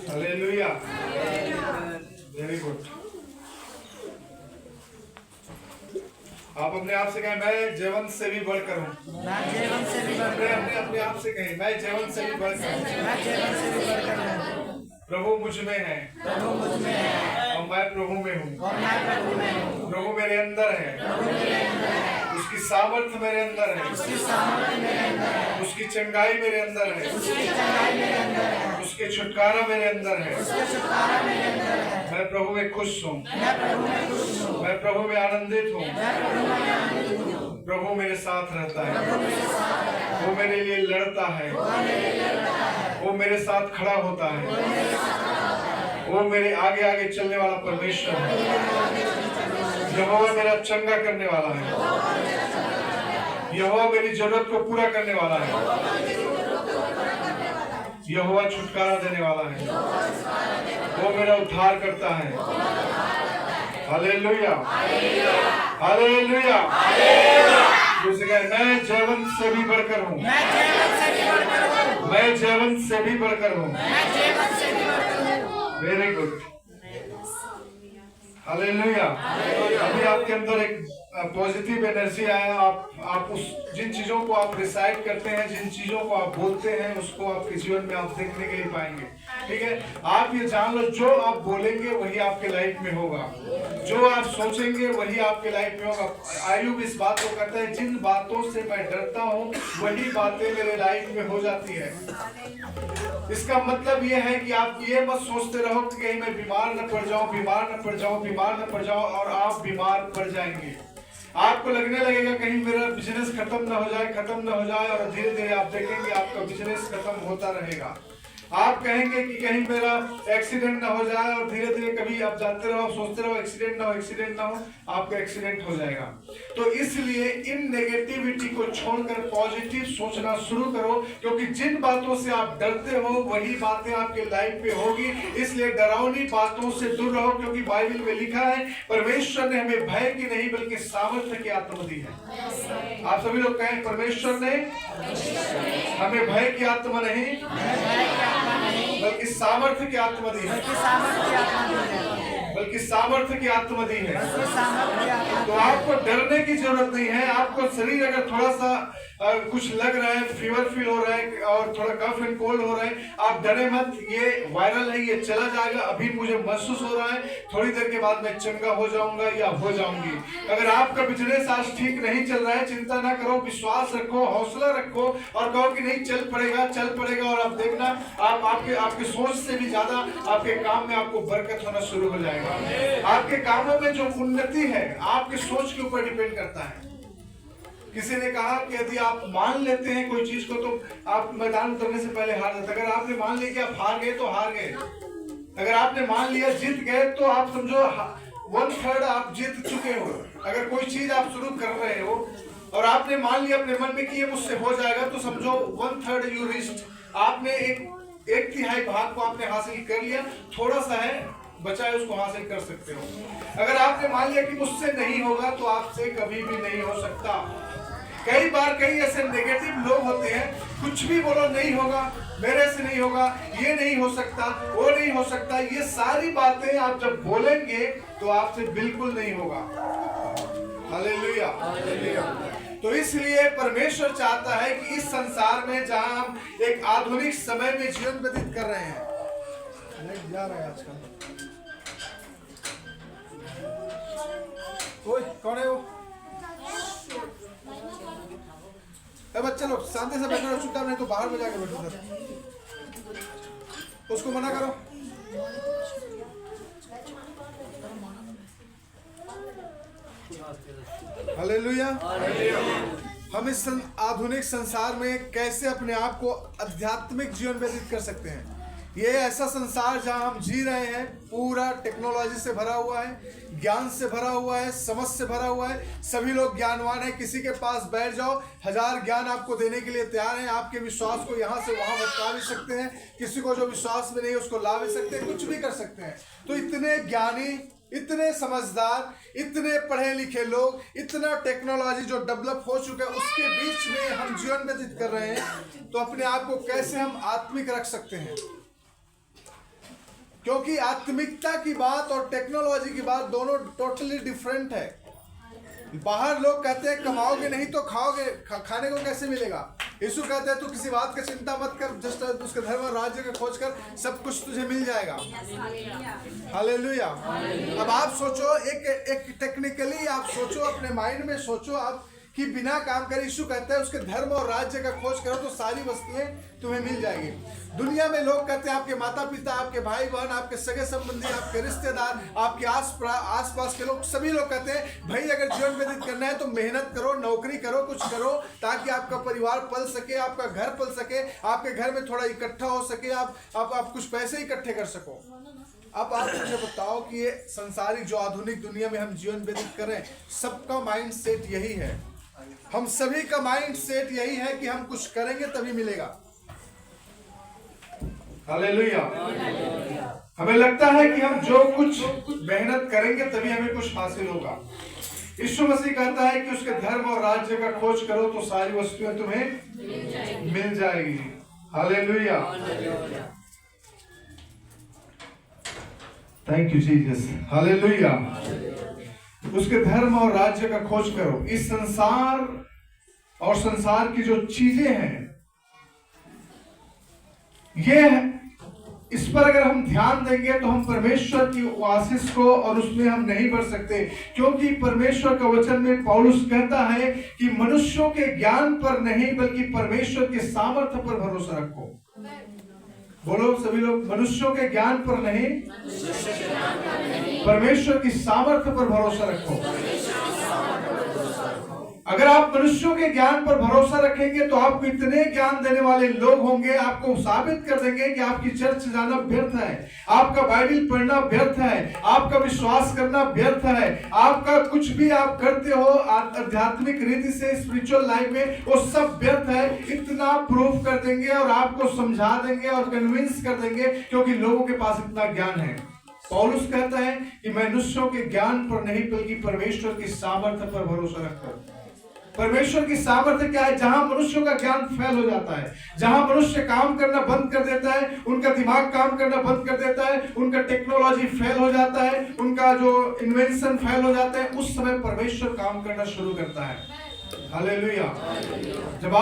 Hallelujah, very good. आप अपने आप से कहें, मैं जीवन से भी बढ़कर हूँ। मैं जीवन से भी बढ़कर हूँ। अपने आप से कहें, मैं जीवन से भी बढ़कर हूँ। मैं जीवन से भी बढ़कर हूँ। प्रभु मुझ में है, प्रभु मुझ में है और मैं प्रभु में हूँ। और मैं प्रभु में हूँ। प्रभु मेरे अंदर है, प्रभु मेरे अंदर है, उसकी सामर्थ्य मेरे अंदर है, उसकी सामर्थ्य मेरे अंदर है, उसकी चंगाई मेरे अंदर है, उसकी चंगाई मेरे अंदर है, उसके छुटकारा मेरे अंदर है। उसका छुटकारा मेरे अंदर है। मैं प्रभु में खुश हूँ, मैं प्रभु में खुश हूँ, मैं प्रभु में आनंदित हूँ। मैं प्रभु में आनंदित हूँ। प्रभु मेरे साथ रहता है, प्रभु मेरे साथ है, वो मेरे लिए लड़ता है, वो मेरे लिए लड़ता है, वो मेरे साथ खड़ा होता है, वो मेरे साथ रहता है, वो मेरे आगे आगे चलने वाला परमेश्वर है। यहोवा मेरा चंगा करने वाला है, यहोवा मेरी जरूरत को पूरा करने वाला है, यहोवा छुटकारा देने वाला है, वो मेरा उद्धार करता है। Hallelujah, hallelujah. मैं जीवन से भी बढ़कर हूँ, मैं जीवन से भी बढ़कर हूँ, मैं जीवन से भी बढ़कर हूँ। मैं जीवन से भी बढ़कर हूँ। Very good, hallelujah. अभी आपके अंदर एक पॉजिटिव एनर्जी आया। आप उस जिन चीजों को आप रिसाइट करते हैं, जिन चीजों को आप बोलते हैं, उसको आपके जीवन में आप देखने के लिए पाएंगे। ठीक है, आप ये जान लो, जो आप बोलेंगे वही आपके लाइफ में होगा, जो आप सोचेंगे वही आपके लाइफ में होगा। आयुब इस बात को कहता है, जिन बातों से मैं डरता हूँ वही बातें मेरे लाइफ में हो जाती है। इसका मतलब ये है कि आप ये मत सोचते रहो कि कहीं मैं बीमार न पड़ जाऊं, बीमार न पड़ जाऊं, बीमार न पड़ जाऊं, और आप बीमार पड़ जाएंगे। आपको लगने लगेगा कहीं मेरा बिजनेस खत्म न हो जाए, खत्म न हो जाए, और धीरे धीरे आप देखेंगे आपका बिजनेस खत्म होता रहेगा। आप कहेंगे कि कहीं मेरा एक्सीडेंट ना हो जाए, और धीरे धीरे कभी आप जानते रहो, सोचते रहो एक्सीडेंट ना हो, एक्सीडेंट ना हो, आपका एक्सीडेंट हो जाएगा। तो इसलिए इन नेगेटिविटी को छोड़कर पॉजिटिव सोचना शुरू करो, क्योंकि जिन बातों से आप डरते हो वही बातें आपके लाइफ में होगी। इसलिए डरावनी बातों से दूर रहो, क्योंकि बाइबल में लिखा है, परमेश्वर ने हमें भय की नहीं बल्कि सामर्थ्य की आत्मा दी है। आप सभी लोग कहें, परमेश्वर ने हमें भय की आत्मा नहीं बल्कि सामर्थ्य की आत्मा दी है, बल्कि सामर्थ्य की आत्मा दी है, बल्कि सामर्थ्य की आत्मा दी है। बल्कि सामर्थ्य की आत्मा। तो आपको डरने की जरूरत नहीं है। आपको शरीर अगर थोड़ा सा कुछ लग रहा है, फीवर फील हो रहा है और थोड़ा कफ एंड कोल्ड हो रहा है, आप डरे मत, ये वायरल है, ये चला जाएगा। अभी मुझे महसूस हो रहा है, थोड़ी देर के बाद मैं चंगा हो जाऊंगा या हो जाऊंगी। अगर आपका बिजनेस आज ठीक नहीं चल रहा है, चिंता ना करो, विश्वास रखो, हौसला रखो और कहो कि नहीं, चल पड़ेगा, चल पड़ेगा। और आप देखना, आप आपके सोच से भी ज्यादा आपके काम में आपको बरकत होना शुरू हो जाएगा। आपके कामों में जो उन्नति है आपके सोच के ऊपर डिपेंड करता है। किसी ने कहा कि यदि आप मान लेते हैं कोई चीज को तो आप मैदान उतरने से पहले हार जाते। अगर आपने मान लिया कि आप हार गए तो हार गए। अगर आपने मान लिया जीत गए तो आप समझो 1/3 आप जीत चुके हो। अगर कोई चीज आप शुरू कर रहे हो और आपने मान लिया अपने मन में कि ये मुझसे हो जाएगा, तो समझो 1/3 यू रीच्ड। आपने एक तिहाई भाग को आपने हासिल कर लिया, थोड़ा सा है बचा है, उसको हासिल कर सकते हो। अगर आपने मान लिया कि मुझसे नहीं होगा तो आपसे कभी भी नहीं हो सकता। कई बार कई ऐसे नेगेटिव लोग होते हैं, कुछ भी बोलो नहीं होगा, मेरे से नहीं होगा, ये नहीं हो सकता, वो नहीं हो सकता। ये सारी बातें आप जब बोलेंगे तो आपसे बिल्कुल नहीं होगा। हालेलुया। तो इसलिए परमेश्वर चाहता है कि इस संसार में जहां हम एक आधुनिक समय में जीवन व्यतीत कर रहे हैं, नहीं जा रहा है आजकल। ओए, कौन है वो? बच्चे लोग शांति से बैठो, चुपचाप, नहीं तो बाहर में जाके बैठो सर। उसको मना करो। हालेलुया। हम इस आधुनिक संसार में कैसे अपने आप को आध्यात्मिक जीवन व्यतीत कर सकते हैं, ये ऐसा संसार जहां हम जी रहे हैं पूरा टेक्नोलॉजी से भरा हुआ है, ज्ञान से भरा हुआ है, समझ से भरा हुआ है। सभी लोग ज्ञानवान हैं। किसी के पास बैठ जाओ, 1000 ज्ञान आपको देने के लिए तैयार हैं। आपके विश्वास को यहाँ से वहां भटका भी सकते हैं। किसी को जो विश्वास में नहीं है उसको ला भी सकते हैं, कुछ भी कर सकते हैं। तो इतने ज्ञानी, इतने समझदार, इतने पढ़े लिखे लोग, इतना टेक्नोलॉजी जो डेवलप हो चुका है, उसके बीच में हम जीवन व्यतीत कर रहे हैं। तो अपने आप को कैसे हम आत्मिक रख सकते हैं? क्योंकि आत्मिकता की बात और टेक्नोलॉजी की बात दोनों टोटली डिफरेंट है। बाहर लोग कहते हैं कमाओगे नहीं तो खाओगे, खाने को कैसे मिलेगा? यीशु कहते हैं तू किसी बात का चिंता मत कर, जस्ट उसके धर्म और राज्य का खोज कर, सब कुछ तुझे मिल जाएगा। हालेलुया। अब आप सोचो, एक टेक्निकली आप सोचो, अपने माइंड में सोचो आप कि बिना काम करे, यीशु कहता है उसके धर्म और राज्य का खोज करो तो सारी वस्तुएं तुम्हें मिल जाएगी। दुनिया में लोग कहते हैं आपके माता पिता, आपके भाई बहन, आपके सगे संबंधी, आपके रिश्तेदार, आपके आसपास के लोग, सभी लोग कहते हैं भाई अगर जीवन व्यतीत करना है तो मेहनत करो, नौकरी करो, कुछ करो ताकि आपका परिवार पल सके, आपका घर पल सके, आपके घर में थोड़ा इकट्ठा हो सके, आप कुछ पैसे इकट्ठे कर सको। अब आप मुझे बताओ कि ये संसारिक जो आधुनिक दुनिया में हम जीवन व्यतीत कर रहे हैं, सबका माइंड सेट यही है। हम सभी का माइंड सेट यही है कि हम कुछ करेंगे तभी मिलेगा। हालेलुया। हमें लगता है कि हम जो कुछ मेहनत करेंगे तभी हमें कुछ हासिल होगा। यीशु मसीह कहता है कि उसके धर्म और राज्य का खोज करो तो सारी वस्तुएं तुम्हें मिल जाएगी। Hallelujah. Thank you Jesus. Hallelujah. उसके धर्म और राज्य का खोज करो। इस संसार और संसार की जो चीजें हैं, ये इस पर अगर हम ध्यान देंगे तो हम परमेश्वर की आशीष को और उसमें हम नहीं बढ़ सकते। क्योंकि परमेश्वर का वचन में पौलुस कहता है कि मनुष्यों के ज्ञान पर नहीं बल्कि परमेश्वर के सामर्थ्य पर भरोसा रखो। बोलो सभी लोग, मनुष्यों के ज्ञान पर नहीं, परमेश्वर की सामर्थ्य पर भरोसा रखो। अगर आप मनुष्यों के ज्ञान पर भरोसा रखेंगे तो आपको इतने ज्ञान देने वाले लोग होंगे, आपको साबित कर देंगे कि आपकी चर्च जाना व्यर्थ है, आपका बाइबल पढ़ना व्यर्थ है, आपका विश्वास करना व्यर्थ है, आपका कुछ भी आप करते हो आध्यात्मिक रीति से स्पिरिचुअल लाइफ में, वो सब व्यर्थ है। इतना प्रूफ कर देंगे और आपको समझा देंगे और कन्विंस कर देंगे, क्योंकि लोगों के पास इतना ज्ञान है। पौलुस कहता है कि मनुष्यों के ज्ञान पर नहीं बल्कि परमेश्वर की सामर्थ्य पर भरोसा रखो। परमेश्वर की सामर्थ्य क्या है? जहां मनुष्यों का ज्ञान फेल हो जाता है, जहां मनुष्य काम करना बंद कर देता है, उनका दिमाग काम करना बंद कर देता है, उनका टेक्नोलॉजी फेल हो जाता है, उनका जो इन्वेंशन फेल हो जाता है, उस समय परमेश्वर काम करना शुरू करता है। हालेलुया। जब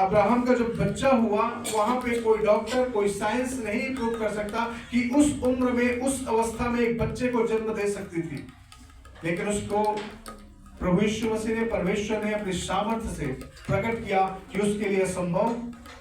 अब्राहम का जो बच्चा हुआ, वहां पे कोई डॉक्टर, कोई साइंस नहीं प्रूव कर सकता कि उस उम्र में, उस अवस्था में एक बच्चे को जन्म दे सकती थी, लेकिन उसको प्रभु यीशु मसीह ने, परमेश्वर ने अपनी सामर्थ्य से प्रकट किया कि उसके लिए असंभव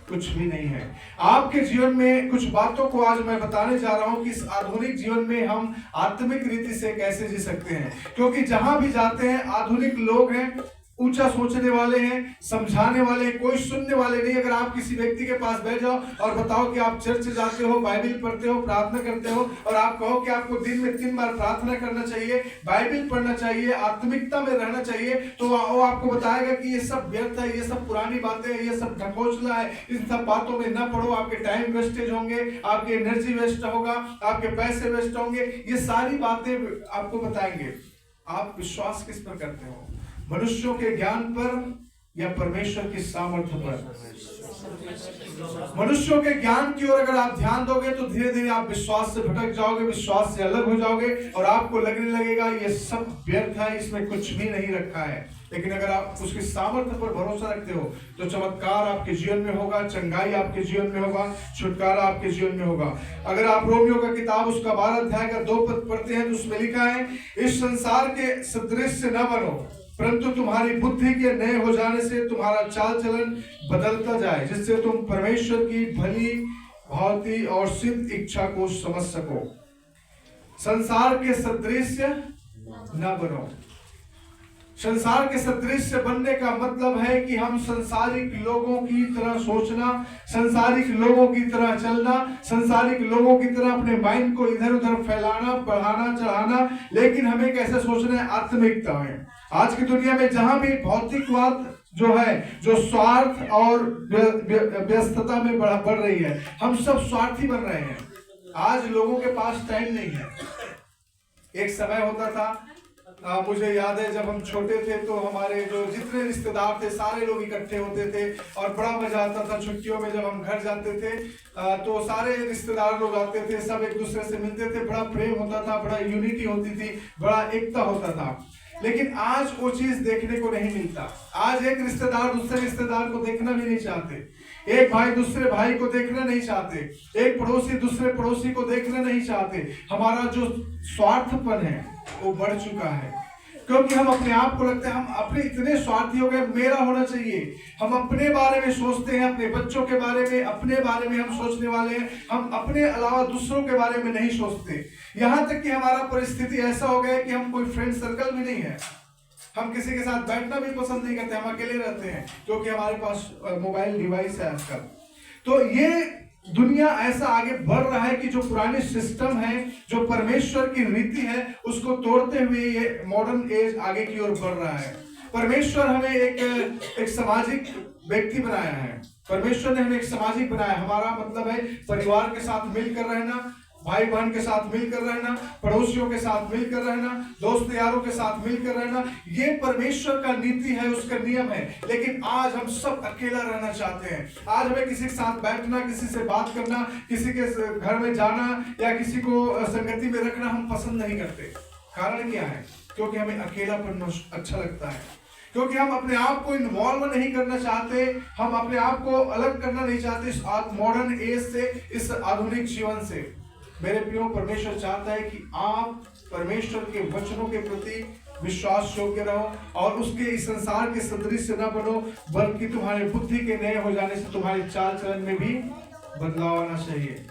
कुछ भी नहीं है। आपके जीवन में कुछ बातों को आज मैं बताने जा रहा हूं कि इस आधुनिक जीवन में हम आत्मिक रीति से कैसे जी सकते हैं। क्योंकि जहां भी जाते हैं आधुनिक लोग हैं, ऊंचा सोचने वाले हैं, समझाने वाले, कोई सुनने वाले नहीं। अगर आप किसी व्यक्ति के पास बैठ जाओ और बताओ कि आप चर्च जाते हो, बाइबल पढ़ते हो, प्रार्थना करते हो, और आप कहो कि आपको दिन में 3 बार प्रार्थना करना चाहिए, बाइबल पढ़ना चाहिए, आत्मिकता में रहना चाहिए, तो वो आपको बताएगा कि ये सब व्यर्थ है, ये सब पुरानी बातें हैं, ये सब ढकोसला है, इन सब बातों में न पढ़ो, आपके टाइम वेस्टेज होंगे, आपके एनर्जी वेस्ट होगा, आपके पैसे वेस्ट होंगे, ये सारी बातें आपको बताएंगे। आप विश्वास किस पर करते हो? मनुष्यों के ज्ञान पर या परमेश्वर की सामर्थ्य पर? मनुष्यों के ज्ञान की ओर अगर आप ध्यान दोगे तो धीरे धीरे आप विश्वास से भटक जाओगे, विश्वास से अलग हो जाओगे और आपको लगने लगेगा ये सब व्यर्थ है, इसमें कुछ भी नहीं रखा है। लेकिन अगर आप उसकी सामर्थ्य पर भरोसा रखते हो तो चमत्कार आपके जीवन में होगा, चंगाई आपके जीवन में होगा, छुटकारा आपके जीवन में होगा। अगर आप रोमियो का किताब उसका 12 अध्याय का 2 पद पढ़ते हैं तो उसमें लिखा है, इस संसार के सदृश न बनो, परंतु तुम्हारी बुद्धि के नए हो जाने से तुम्हारा चाल चलन बदलता जाए, जिससे तुम परमेश्वर की भली भांति और सिद्ध इच्छा को समझ सको। संसार के सदृश न बनो। संसार के सदृश बनने का मतलब है कि हम संसारिक लोगों की तरह सोचना, संसारिक लोगों की तरह चलना, संसारिक लोगों की तरह अपने माइंड को इधर उधर फैलाना, बढ़ाना, चढ़ाना। लेकिन हमें कैसे सोचना है? आत्मिकता में। आज की दुनिया में जहां भी भौतिकवाद जो है, जो स्वार्थ और व्यस्तता में बढ़ रही है, हम सब स्वार्थी बन रहे हैं। आज लोगों के पास टाइम नहीं है। एक समय होता था, मुझे याद है जब हम छोटे थे तो हमारे जो जितने रिश्तेदार थे सारे लोग इकट्ठे होते थे और बड़ा मजा आता था। छुट्टियों में जब हम घर जाते थे तो सारे रिश्तेदार लोग आते थे, सब एक दूसरे से मिलते थे, बड़ा प्रेम होता था, बड़ा यूनिटी होती थी, बड़ा एकता होता था। लेकिन आज वो चीज देखने को नहीं मिलता। आज एक रिश्तेदार दूसरे रिश्तेदार को देखना भी नहीं चाहते, एक भाई दूसरे भाई को देखना नहीं चाहते, एक पड़ोसी दूसरे पड़ोसी को देखना नहीं चाहते। हमारा जो स्वार्थपन है वो बढ़ चुका है, क्योंकि हम अपने आप को लगता है हम अपने इतने स्वार्थी हो गए, मेरा होना चाहिए। हम अपने बारे में सोचते हैं, अपने बच्चों के बारे में, अपने बारे में हम सोचने वाले हैं। हम अपने अलावा दूसरों के बारे में नहीं सोचते। यहाँ तक कि हमारा परिस्थिति ऐसा हो गया कि हम कोई फ्रेंड सर्कल भी नहीं है, हम किसी के साथ बैठना भी पसंद नहीं करते, हम अकेले रहते हैं क्योंकि हमारे पास मोबाइल डिवाइस है आजकल। तो ये दुनिया ऐसा आगे बढ़ रहा है कि जो पुराने सिस्टम है, जो परमेश्वर की रीति है, उसको तोड़ते हुए ये मॉडर्न एज आगे की ओर बढ़ रहा है। परमेश्वर हमें एक सामाजिक व्यक्ति बनाया है। परमेश्वर ने हमें एक सामाजिक बनाया। हमारा मतलब है परिवार के साथ मिलकर रहना, भाई बहन के साथ मिलकर रहना, पड़ोसियों के साथ मिलकर रहना, दोस्त यारों के साथ मिलकर रहना। ये परमेश्वर का नीति है, उसका नियम है। लेकिन आज हम सब अकेला रहना चाहते हैं। आज हमें किसी के साथ बैठना, किसी से बात करना, किसी के घर में जाना या किसी को संगति में रखना हम पसंद नहीं करते। कारण क्या है? क्योंकि हमें अकेलापन अच्छा लगता है, क्योंकि हम अपने आप को इन्वॉल्व नहीं करना चाहते, हम अपने आप को अलग करना नहीं चाहते इस मॉडर्न एज से, इस आधुनिक जीवन से। मेरे प्रियो, परमेश्वर चाहता है कि आप परमेश्वर के वचनों के प्रति विश्वास योग्य रहो और उसके इस संसार के सदृश न बनो, बल्कि तुम्हारे बुद्धि के नए हो जाने से तुम्हारे चाल चलन में भी बदलाव आना चाहिए।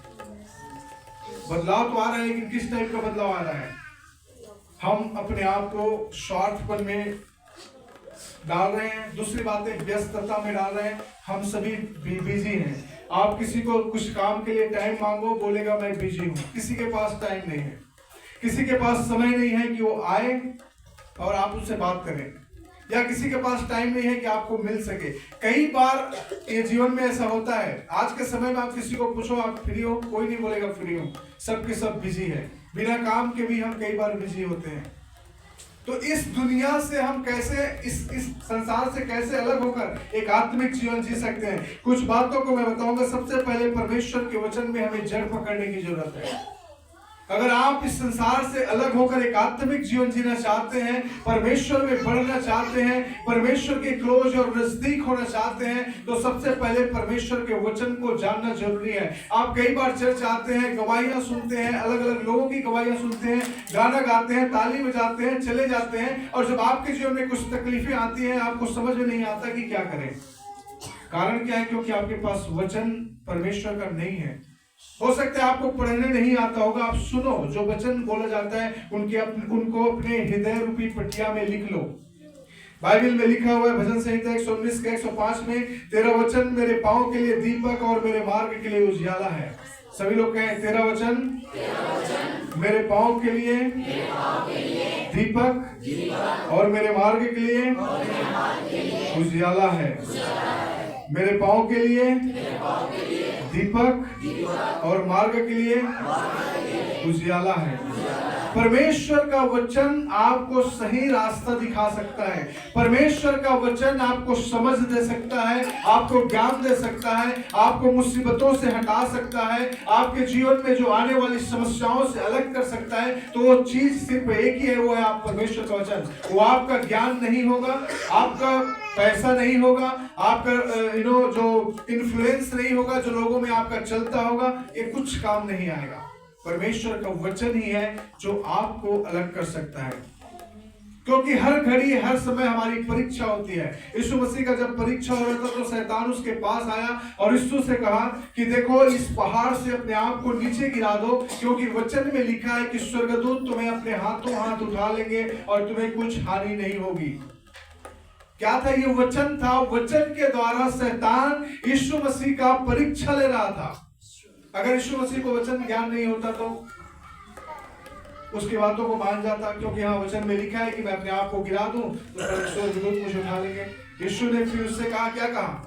बदलाव तो आ रहा है, लेकिन किस टाइप का बदलाव आ रहा है? हम अपने आप को स्वार्थपन में डाल रहे हैं, दूसरी बातें व्यस्तता में डाल रहे हैं। हम सभी बिजी हैं। आप किसी को कुछ काम के लिए टाइम मांगो, बोलेगा मैं बिजी हूं। किसी के पास टाइम नहीं है, किसी के पास समय नहीं है कि वो आए और आप उससे बात करें, या किसी के पास टाइम नहीं है कि आपको मिल सके। कई बार ये जीवन में ऐसा होता है। आज के समय में आप किसी को पूछो आप फ्री हो, कोई नहीं बोलेगा फ्री हूं, सबके सब बिजी है। बिना काम के भी हम कई बार बिजी होते हैं। तो इस दुनिया से हम कैसे, इस संसार से कैसे अलग होकर एक आत्मिक जीवन जी सकते हैं? कुछ बातों को मैं बताऊंगा। सबसे पहले परमेश्वर के वचन में हमें जड़ पकड़ने की जरूरत है। अगर आप इस संसार से अलग होकर एक आत्मिक जीवन जीना चाहते हैं, परमेश्वर में बढ़ना चाहते हैं, परमेश्वर के क्लोज और नजदीक होना चाहते हैं, तो सबसे पहले परमेश्वर के वचन को जानना जरूरी है। आप कई बार चर्च आते हैं, गवाहियां सुनते हैं, अलग अलग लोगों की गवाहियां सुनते हैं, गाना गाते हैं, ताली बजाते हैं, चले जाते हैं, और जब आपके जीवन में कुछ तकलीफें आती हैं, आपको समझ में नहीं आता कि क्या करें। कारण क्या है? क्योंकि आपके पास वचन परमेश्वर का नहीं है। हो सकता है आपको पढ़ने नहीं आता होगा, आप सुनो, जो वचन बोला जाता है उनको अपने हृदय रूपी पटिया में लिख लो। बाइबल में लिखा हुआ है, भजन संहिता 119 के 105 में, तेरा वचन मेरे पांव के लिए दीपक और मेरे मार्ग के लिए उजियाला है। सभी लोग कहें, तेरा वचन मेरे पांव के लिए दीपक और मेरे मार्ग के लिए उजियाला है। मेरे पांव के लिए दीपक और मार्ग के लिए उजियाला है। परमेश्वर का वचन आपको सही रास्ता दिखा सकता है। परमेश्वर का वचन आपको समझ दे सकता है, आपको ज्ञान दे सकता है, आपको मुसीबतों से हटा सकता है, आपके जीवन में जो आने वाली समस्याओं से अलग कर सकता है। तो वो चीज सिर्फ एक ही है, वो है आप परमेश्वर का वचन। वो आपका ज्ञान नहीं होगा, आपका पैसा नहीं होगा, आपका जो इन्फ्लुएंस नहीं होगा, जो लोगों में आपका चलता होगा, ये कुछ काम नहीं आएगा। परमेश्वर का वचन ही है जो आपको अलग कर सकता है। क्योंकि हर घड़ी हर समय हमारी परीक्षा होती है। यीशु मसीह का जब परीक्षा हो रहा था तो शैतान उसके पास आया और यीशु से कहा कि देखो, इस पहाड़ से अपने आप को नीचे गिरा दो, क्योंकि वचन में लिखा है कि स्वर्गदूत तुम्हें अपने हाथों हाथ उठा लेंगे और तुम्हें कुछ हानि नहीं होगी। क्या था? ये वचन था। वचन के द्वारा शैतान यीशु मसीह का परीक्षा ले रहा था। अगर यीशु मसीह को वचन ज्ञान नहीं होता तो उसकी बातों को मान जाता, क्योंकि यहाँ वचन में लिखा है कि मैं अपने आप को गिरा दूं तो स्वर्गदूत मुझे उठा लेंगे। यीशु ने फिर उससे कहा, क्या कहा?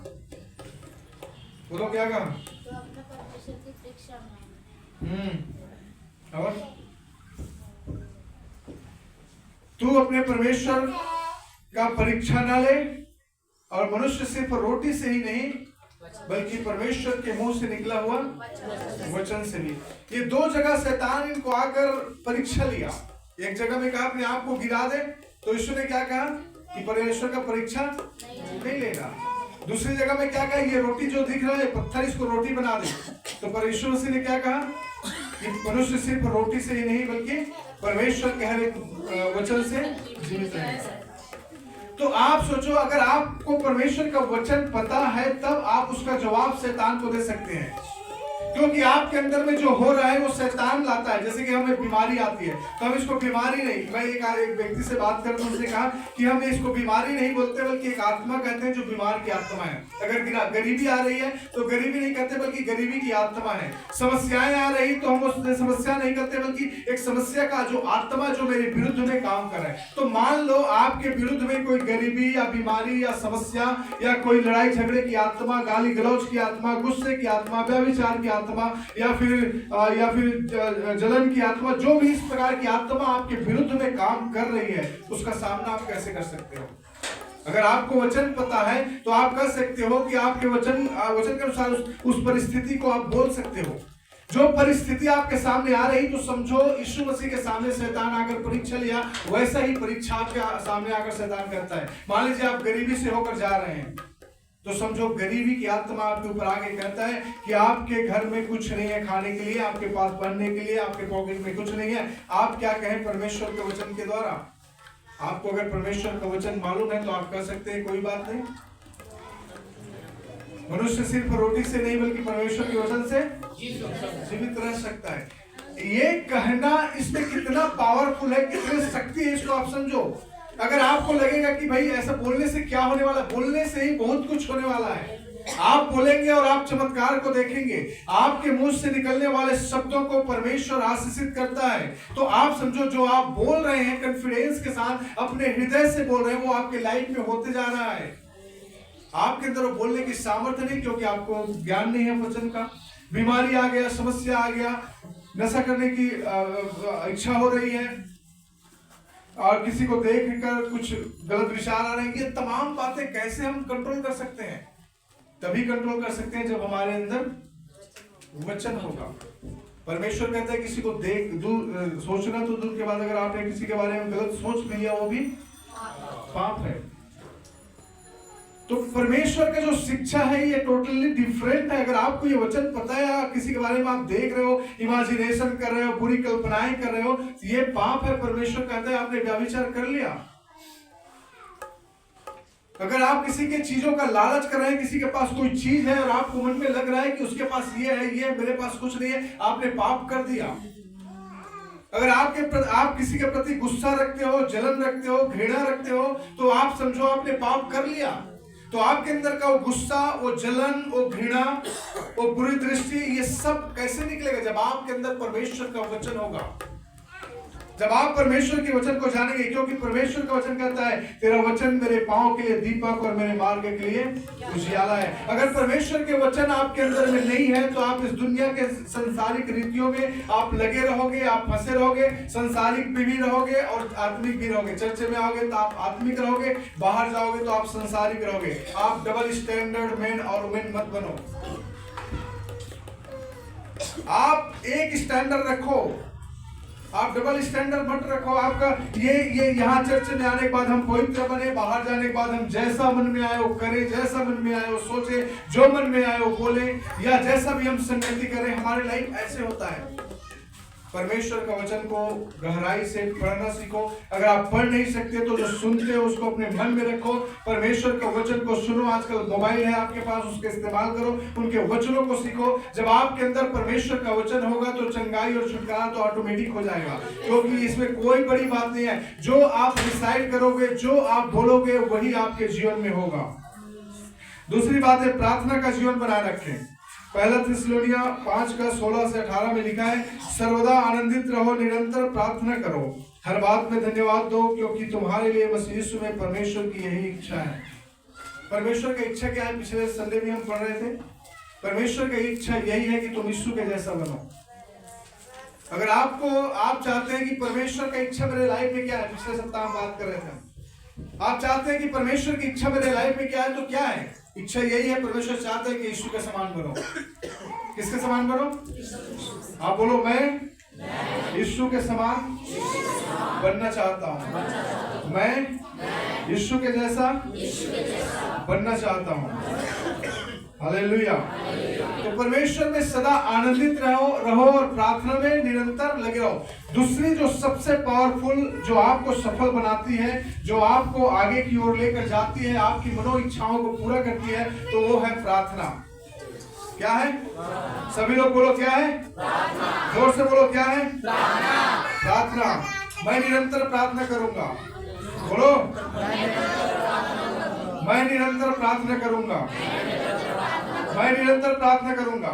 बोलो, क्या कहा? तो अपने परमेश्वर की परीक्षा में। और तू अपने परमेश्वर का परीक्षा ना ले, और मनुष्य सिर्फ रोटी से ही नहीं बल्कि परमेश्वर के मुंह से निकला हुआ वचन से भी। ये दो जगह शैतान इनको आकर परीक्षा लिया। एक जगह में कहा अपने आप को गिरा दे, तो यीशु ने क्या कहा कि परमेश्वर का परीक्षा नहीं लेगा। दूसरी जगह में क्या कहा? ये रोटी जो दिख रहा है पत्थर, इसको रोटी बना दे। तो परमेश्वर मसीह ने क्या कहा कि मनुष्य सिर्फ रोटी से ही नहीं बल्कि परमेश्वर के हर एक वचन से जीवित रहेगा। तो आप सोचो, अगर आपको परमेश्वर का वचन पता है तब आप उसका जवाब शैतान को दे सकते हैं, क्योंकि आपके अंदर में जो हो रहा है वो शैतान लाता है। जैसे कि हमें बीमारी आती है तो हम इसको बीमारी नहीं, मैं एक व्यक्ति से बात कर रहा हूं, उसने कहा कि हम इसको बीमारी नहीं बोलते बल्कि एक आत्मा कहते हैं जो बीमार की आत्मा है। अगर गरीबी आ रही है तो गरीबी नहीं कहते बल्कि गरीबी की आत्मा है। समस्याएं आ रही तो हम उससे समस्या नहीं करते बल्कि एक समस्या का जो आत्मा जो मेरे विरुद्ध में काम कर रहा है। तो मान लो आपके विरुद्ध में कोई गरीबी या बीमारी या समस्या या कोई लड़ाई झगड़े की आत्मा, गाली गलौज की आत्मा, गुस्से की आत्मा, व्यभिचार की आत्मा या फिर जलन की आत्मा, जो भी इस प्रकार की आत्मा आपके विरुद्ध में काम कर रही है, उसका सामना आप कैसे कर सकते हो? अगर आपको वचन पता है तो आप कर सकते हो कि आपके वचन के अनुसार उस परिस्थिति को आप बोल सकते हो। जो परिस्थिति आपके सामने आ रही, तो समझो यीशु मसीह के सामने शैतान आकर परीक्षा लिया, वैसा ही परीक्षा आपके सामने आकर शैतान करता है। मान लीजिए आप गरीबी से होकर जा रहे हैं, तो समझो गरीबी की आत्मा आपके ऊपर आके कहता है कि आपके घर में कुछ नहीं है खाने के लिए, आपके पास पहनने के लिए, आपके पॉकेट में कुछ नहीं है। आप क्या कहें परमेश्वर के वचन के द्वारा? आपको अगर परमेश्वर का वचन मालूम है तो आप कह सकते हैं कोई बात नहीं, मनुष्य सिर्फ रोटी से नहीं बल्कि परमेश्वर के वचन से जीवित रह सकता है। ये कहना, इसमें कितना पावरफुल है, कितनी शक्ति है, इसको आप समझो। अगर आपको लगेगा कि भाई ऐसा बोलने से क्या होने वाला, बोलने से ही बहुत कुछ होने वाला है। आप बोलेंगे और आप चमत्कार को देखेंगे। आपके मुंह से निकलने वाले शब्दों को परमेश्वर आशीषित करता है। तो आप समझो, जो आप बोल रहे हैं कॉन्फिडेंस के साथ, अपने हृदय से बोल रहे हैं, वो आपके लाइफ में होते जा रहा है। आपके अंदर वो बोलने की सामर्थ्य नहीं, क्योंकि आपको ज्ञान नहीं है वचन का। बीमारी आ गया, समस्या आ गया, नशा करने की इच्छा हो रही है, और किसी को देखकर कुछ गलत विचार आ रहे हैं। ये तमाम बातें कैसे हम कंट्रोल कर सकते हैं? तभी कंट्रोल कर सकते हैं जब हमारे अंदर वचन होगा। परमेश्वर कहता है किसी को देख दूर सोचना तो दूर के बाद, अगर आपने किसी के बारे में गलत सोच भी लिया वो भी पाप है। तो परमेश्वर का जो शिक्षा है ये टोटली डिफरेंट है। अगर आपको ये वचन पता है, किसी के बारे में आप देख रहे हो, इमेजिनेशन कर रहे हो, बुरी कल्पनाएं कर रहे हो, ये पाप है। परमेश्वर कहता है आपने व्यभिचार कर लिया। अगर आप किसी के चीजों का लालच कर रहे हैं, किसी के पास कोई चीज है और आपको मन में लग रहा है कि उसके पास ये है, मेरे पास कुछ नहीं है, आपने पाप कर दिया। अगर आप किसी के प्रति गुस्सा रखते हो, जलन रखते हो, घृणा रखते हो, तो आप समझो आपने पाप कर लिया। तो आपके अंदर का वो गुस्सा, वो जलन, वो घृणा, वो बुरी दृष्टि, ये सब कैसे निकलेगा? जब आपके अंदर परमेश्वर का वचन होगा, जब आप परमेश्वर के वचन को जानेंगे। क्योंकि परमेश्वर का वचन कहता है तेरा वचन मेरे पांव के लिए दीपक और मेरे मार्ग के लिए उजियाला है। अगर परमेश्वर के वचन आपके अंदर में नहीं है तो आप इस दुनिया के संसारिक रीतियों में आप लगे रहोगे, आप फंसे रहोगे, संसारिक भी रहोगे और आत्मिक भी रहोगे। चर्च में आओगे तो आप आत्मिक रहोगे, बाहर जाओगे तो आप संसारिक रहोगे। आप डबल स्टैंडर्ड मैन और वुमेन मत बनो, आप एक स्टैंडर्ड रखो, आप डबल स्टैंडर्ड मत रखो। आपका ये यहाँ चर्च में आने के बाद हम पवित्र बने, बाहर जाने के बाद हम जैसा मन में आए वो करें, जैसा मन में आए वो सोचे, जो मन में आए वो बोले, या जैसा भी हम संगति करें, हमारी लाइफ ऐसे होता है। परमेश्वर का वचन को गहराई से पढ़ना सीखो। अगर आप पढ़ नहीं सकते तो जो सुनते हो उसको अपने मन में रखो। परमेश्वर का वचन को सुनो। आजकल मोबाइल है आपके पास, उसका इस्तेमाल करो, उनके वचनों को सीखो। जब आपके अंदर परमेश्वर का वचन होगा तो चंगाई और छुटकारा तो ऑटोमेटिक हो जाएगा, क्योंकि इसमें कोई बड़ी बात नहीं है। जो आप डिसाइड करोगे, जो आप बोलोगे, वही आपके जीवन में होगा। दूसरी बात है, प्रार्थना का जीवन बनाए रखें। पहला थिस्सलुनीया 5:16 से 18 में लिखा है, सर्वदा आनंदित रहो, निरंतर प्रार्थना करो, हर बात में धन्यवाद दो, क्योंकि तुम्हारे लिए मसीह यीशु में परमेश्वर की यही इच्छा है। परमेश्वर की इच्छा क्या है? पिछले संडे में हम पढ़ रहे थे। परमेश्वर की इच्छा यही है कि तुम यीशु के जैसा बनो। अगर आप चाहते हैं कि परमेश्वर की इच्छा मेरे लाइफ में क्या है, पिछले सप्ताह हम बात कर रहे थे, आप चाहते हैं कि परमेश्वर की इच्छा मेरे लाइफ में क्या है, तो क्या है? इच्छा यही है, परमेश्वर चाहता है कि यीशु के समान बनो। किसके समान बनो? आप बोलो, मैं यीशु के समान बनना चाहता हूँ। मैं यीशु के जैसा बनना चाहता हूँ। हालेलुया। तो परमेश्वर में सदा आनंदित रहो और प्रार्थना में निरंतर लगे रहो। दूसरी जो सबसे पावरफुल, जो आपको सफल बनाती है, जो आपको आगे की ओर लेकर जाती है, आपकी मनो इच्छाओं को पूरा करती है, तो वो है प्रार्थना। क्या है? सभी लोग बोलो, क्या है? जोर से बोलो, क्या है? प्रार्थना। मैं निरंतर प्रार्थना करूंगा। बोलो, मैं निरंतर प्रार्थना करूंगा। मैं निरंतर प्रार्थना करूंगा।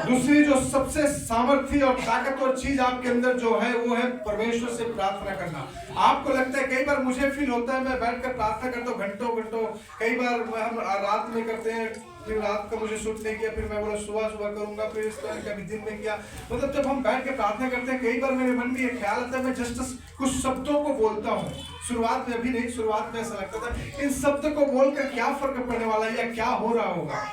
दूसरी जो सबसे सामर्थ्य और ताकतवर चीज आपके अंदर जो है, वो है परमेश्वर से प्रार्थना करना। आपको लगता है, कई बार मुझे फील होता है, मैं बैठकर प्रार्थना करता हूँ घंटों घंटों। कई बार हम रात में करते हैं, फिर रात का मुझे सूट नहीं किया, फिर मैं बोला सुबह करूंगा, फिर इस तरह कभी दिन में किया। मतलब जब हम बैठ के प्रार्थना करते हैं, कई बार मेरे मन में ये ख्याल आता है, मैं जस्ट कुछ शब्दों को बोलता हूँ। शुरुआत में, अभी नहीं, शुरुआत में ऐसा लगता था, इन शब्द को बोलकर क्या फर्क पड़ने वाला है या क्या हो रहा होगा।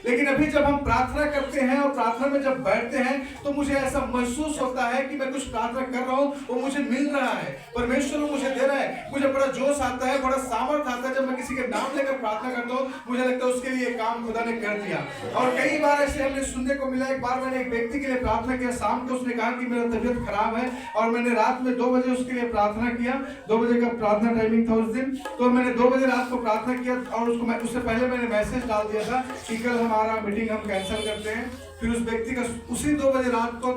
लेकिन अभी जब हम प्रार्थना करते हैं और प्रार्थना में जब बैठते हैं, तो मुझे ऐसा महसूस होता है कि मैं कुछ प्रार्थना कर रहा हूँ, वो मुझे मिल रहा है, परमेश्वर मुझे दे रहा है। मुझे बड़ा जोश आता है, बड़ा सामर्थ आता है जब मैं किसी के नाम लेकर प्रार्थना करता हूँ। मुझे लगता है उसके लिए काम खुदा ने कर दिया। और कई बार ऐसे हमने सुनने को मिला। एक बार मैंने एक व्यक्ति के लिए प्रार्थना किया, शाम को उसने कहा कि मेरा तबीयत खराब है, और मैंने रात में 2 बजे उसके लिए प्रार्थना किया। 2 बजे का प्रार्थना टाइमिंग था उस दिन। तो मैंने 2 बजे रात को प्रार्थना किया, और उससे पहले मैंने मैसेज डाल दिया था कि कल हमारा मीटिंग हम कैंसिल करते हैं। फिर उस व्यक्ति का उसी 2 बजे रात को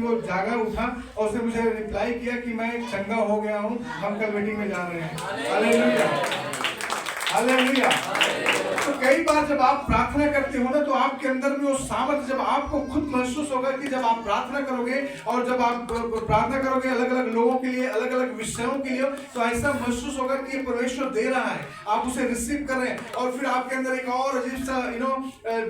वो जागा उठा और उसने मुझे रिप्लाई किया कि मैं चंगा हो गया हूँ, हम कल मीटिंग में जा रहे हैं। Hallelujah, hallelujah. तो कई बार जब आप प्रार्थना करते हो ना, तो आपके अंदर में वो सामर्थ्य, जब आपको खुद महसूस होगा कि जब आप प्रार्थना करोगे और जब आप प्रार्थना करोगे अलग अलग लोगों के लिए, अलग अलग विषयों के लिए, तो ऐसा महसूस होगा कि ये परमेश्वर दे रहा है, आप उसे रिसीव कर रहे हैं। और फिर आपके अंदर एक और अजीब सा